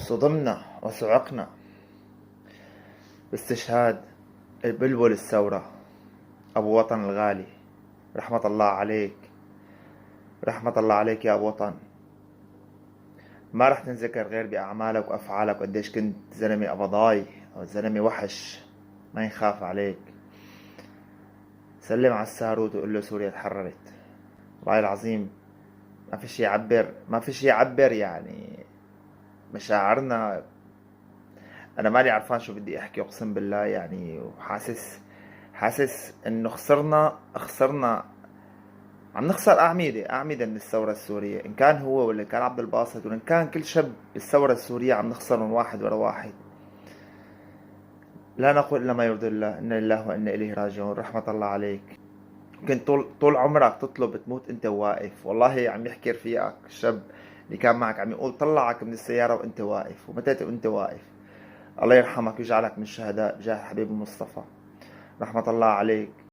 صدمنا وصعقنا باستشهاد بلبل الثورة أبو وطن الغالي. رحمة الله عليك، رحمة الله عليك يا أبو وطن. ما رح تنذكر غير بأعمالك وأفعالك، وقديش كنت زلمة قبضاي أو زلمة وحش ما ينخاف عليك. سلم على الساروت وقول له سوريا تحررت. والله العظيم ما في شي يعبر يعني مشاعرنا. انا مالي عرفان شو بدي احكي، اقسم بالله يعني. وحاسس انه خسرنا. عم نخسر اعمده من الثوره السوريه، ان كان هو ولا كان عبد الباسط ولا ان كان كل شاب بالثوره السوريه، عم نخسرهم واحد ورا واحد. لا نقول الا ما يرضي الله، انا لله وانا اليه راجعون. رحمه الله عليك. كنت طول عمرك تطلب تموت انت واقف. والله عم يحكي رفيقك الشاب اللي كان معك، عم يقول طلعك من السياره وانت واقف، ومتى وانت واقف. الله يرحمك ويجعلك من الشهداء بجاه حبيب المصطفى. رحمة الله عليك.